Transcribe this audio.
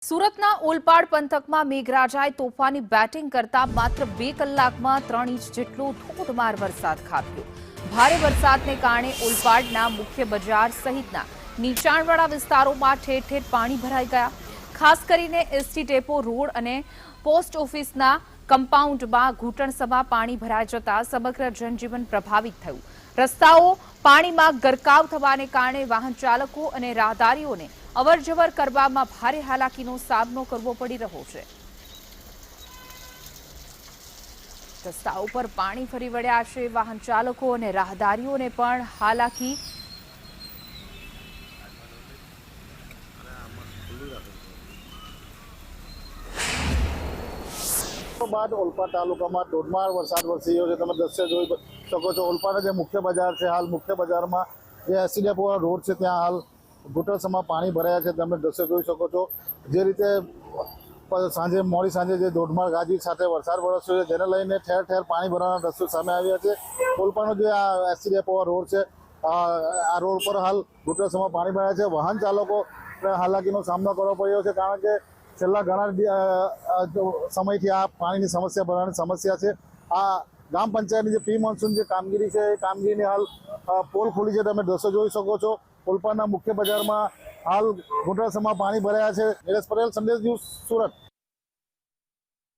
સુરતના ઓલપાડ પંથકમાં મેઘરાજાએ તોફાની બેટિંગ કરતા માત્ર 2 કલાકમાં 3 ઇંચ જેટલો ધોધમાર વરસાદ ખાબક્યો। ભારે વરસાદને કારણે ઓલપાડના મુખ્ય બજાર સહિતના નીચાણવાળા વિસ્તારોમાં ઠેર ઠેર પાણી ભરાઈ ગયા। ખાસ કરીને એસટી ડેપો રોડ અને પોસ્ટ ઓફિસના કમ્પાઉન્ડમાં ઘૂંટણસમા પાણી ભરાઈ જતા સમગ્ર જનજીવન પ્રભાવિત થયું। રસ્તાઓ પાણીમાં ગરકાવ થવાને કારણે વાહન ચાલકો અને રાહદારીઓને અવરજવર કરવામાં ભારે હાલાકીનો સામનો કરવો પડી રહ્યો છે। રસ્તાઓ પર પાણી ફરી વળ્યા છે। વાહન ચાલકો અને રાહદારીઓને પણ હાલાકી बाद ओलपाड तालुकाમાં ધોધમાર વરસાદ વરસી રહ્યો છે। તમે દ્રશ્ય જોઈ શકો છો। ઓલપાડ જે મુખ્ય બજાર છે, હાલ મુખ્ય બજારમાં જે એસટી ડેપો રોડ છે ત્યાં હાલ ઘૂંટણસમાં પાણી ભરાયા છે। તમે દ્રશ્ય જોઈ શકો છો। જે રીતે મોડી સાંજે જે ધોધમાર ગાજવીજ સાથે વરસાદ વરસ્યો છે, જેને લઈને ઠેર ઠેર પાણી ભરાવાના દ્રશ્યો સામે આવ્યા છે। ઓલપાડનો જે આ એસટી ડેપો રોડ છે, આ રોડ પર હાલ ઘૂંટણસમાં પાણી ભરાયા છે। વાહન ચાલકો હાલાકીનો સામનો કરવો પડ્યો છે, કારણ કે છેલ્લા ઘણા સમયથી આ પાણીની સમસ્યા ભરવાની સમસ્યા છે। આ ગ્રામ પંચાયતની જે પ્રી મોન્સૂન જે કામગીરી છે, એ કામગીરીની હાલ પોલ ખુલી છે। તમે દ્રશ્યો જોઈ શકો છો। ઓલપાડના મુખ્ય બજારમાં હાલ ઘૂંટણસમાં પાણી ભરાયા છે। નિલેશ પટેલ, સંદેશ ન્યૂઝ, સુરત।